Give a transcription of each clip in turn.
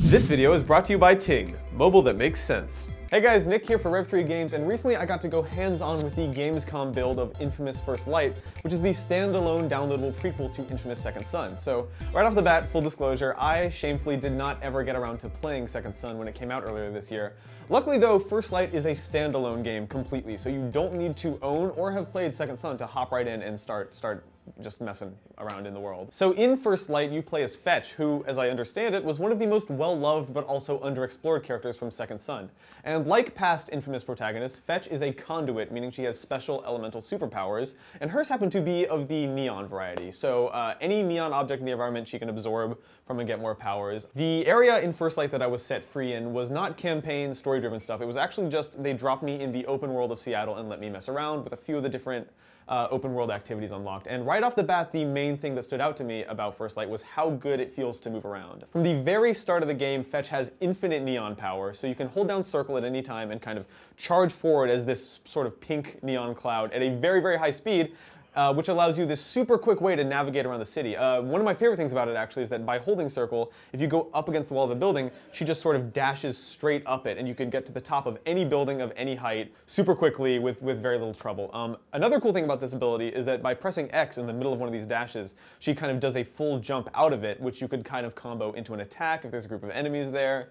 This video is brought to you by Ting, mobile that makes sense. Hey guys, Nick here for Rev3 Games, and recently I got to go hands-on with the Gamescom build of InFamous First Light, which is the standalone downloadable prequel to InFamous Second Son. So, right off the bat, full disclosure, I shamefully did not ever get around to playing Second Son when it came out earlier this year. Luckily though, First Light is a standalone game completely, so you don't need to own or have played Second Son to hop right in and start just messing around in the world. So in First Light, you play as Fetch, who, as I understand it, was one of the most well-loved but also underexplored characters from Second Son. And like past Infamous protagonists, Fetch is a conduit, meaning she has special elemental superpowers, and hers happen to be of the neon variety. So any neon object in the environment she can absorb from and get more powers. The area in First Light that I was set free in was not campaign, story-driven stuff. It was actually just, they dropped me in the open world of Seattle and let me mess around with a few of the different open world activities unlocked. And right off the bat, the main thing that stood out to me about First Light was how good it feels to move around. From the very start of the game, Fetch has infinite neon power, so you can hold down circle at any time and kind of charge forward as this sort of pink neon cloud at a very, very high speed, which allows you this super quick way to navigate around the city. One of my favorite things about it actually is that by holding circle, if you go up against the wall of a building, she just sort of dashes straight up it, and you can get to the top of any building of any height super quickly with very little trouble. Another cool thing about this ability is that by pressing X in the middle of one of these dashes, she kind of does a full jump out of it, which you could kind of combo into an attack if there's a group of enemies there.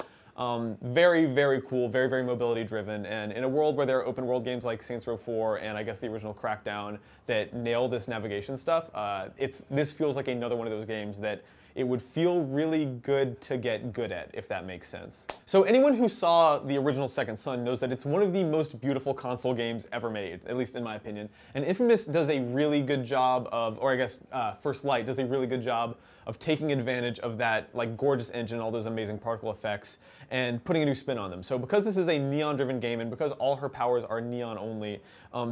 Very, very cool, very, very mobility driven, and in a world where there are open world games like Saints Row 4 and I guess the original Crackdown that nail this navigation stuff, this feels like another one of those games that it would feel really good to get good at, if that makes sense. So anyone who saw the original Second Son knows that it's one of the most beautiful console games ever made, at least in my opinion. And Infamous does a really good job of, or I guess First Light does a really good job of taking advantage of that like gorgeous engine, all those amazing particle effects, and putting a new spin on them. So because this is a neon-driven game and because all her powers are neon only,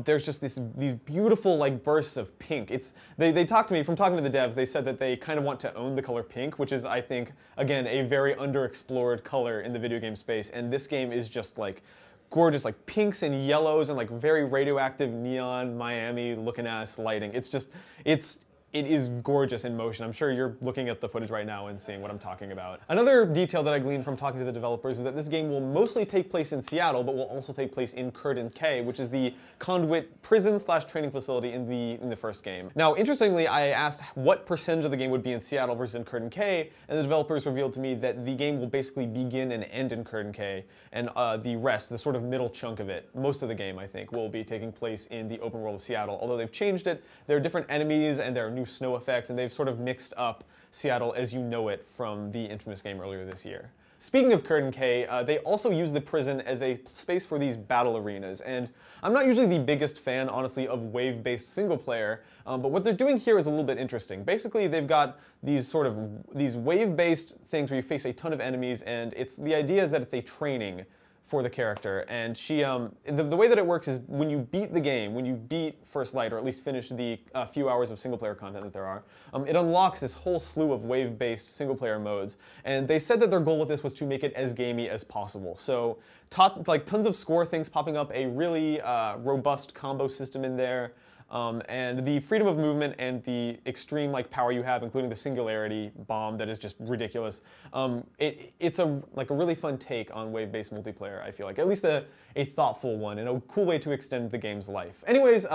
there's just these beautiful like bursts of pink. They talked to me, from talking to the devs, they said that they kind of want to own the color pink, which is, I think, again, a very underexplored color in the video game space, and this game is just like gorgeous, like pinks and yellows and like very radioactive neon Miami looking ass lighting. It is gorgeous in motion. I'm sure you're looking at the footage right now and seeing what I'm talking about. Another detail that I gleaned from talking to the developers is that this game will mostly take place in Seattle, but will also take place in Curtin K, which is the conduit prison/training facility in the first game. Now, interestingly, I asked what percentage of the game would be in Seattle versus in Curtin K, and the developers revealed to me that the game will basically begin and end in Curtin K, and the rest, the sort of middle chunk of it, most of the game, I think, will be taking place in the open world of Seattle. Although they've changed it, there are different enemies and there are new snow effects, and they've sort of mixed up Seattle as you know it from the Infamous game earlier this year. Speaking of Curtin K, they also use the prison as a space for these battle arenas, and I'm not usually the biggest fan, honestly, of wave-based single-player, but what they're doing here is a little bit interesting. Basically, they've got these wave-based things where you face a ton of enemies, and the idea is that it's a training for the character, and she, the way that it works is when you beat the game, when you beat First Light, or at least finish the few hours of single-player content that there are, it unlocks this whole slew of wave-based single-player modes, and they said that their goal with this was to make it as gamey as possible. So, like tons of score things popping up, a really robust combo system in there, and the freedom of movement and the extreme like power you have, including the singularity bomb that is just ridiculous. It's a really fun take on wave-based multiplayer, I feel like. At least a thoughtful one and a cool way to extend the game's life. Anyways,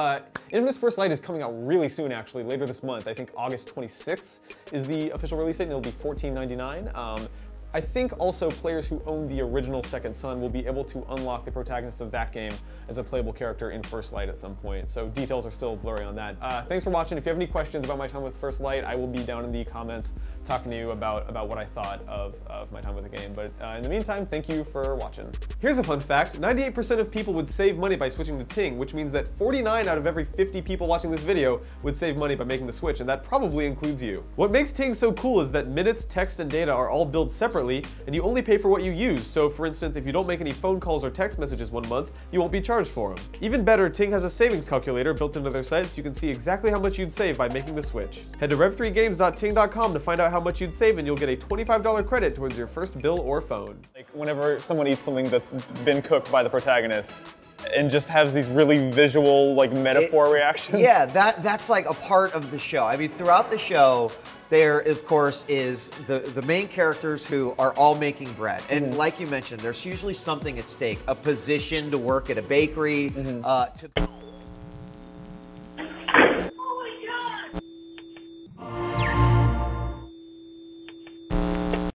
Infamous First Light is coming out really soon, actually, later this month. I think August 26th is the official release date, and it'll be $14.99. I think also players who own the original Second Son will be able to unlock the protagonist of that game as a playable character in First Light at some point, so details are still blurry on that. Thanks for watching. If you have any questions about my time with First Light, I will be down in the comments talking to you about what I thought of my time with the game, but in the meantime, thank you for watching. Here's a fun fact, 98% of people would save money by switching to Ting, which means that 49 out of every 50 people watching this video would save money by making the switch, and that probably includes you. What makes Ting so cool is that minutes, text, and data are all billed separately, and you only pay for what you use. So for instance, if you don't make any phone calls or text messages one month, you won't be charged for them. Even better, Ting has a savings calculator built into their site so you can see exactly how much you'd save by making the switch. Head to rev3games.ting.com to find out how much you'd save, and you'll get a $25 credit towards your first bill or phone. Like whenever someone eats something that's been cooked by the protagonist, and just has these really visual, like, metaphor reactions. Yeah, that's like a part of the show. I mean, throughout the show, there, of course, is the main characters who are all making bread. And like you mentioned, there's usually something at stake. A position to work at a bakery, to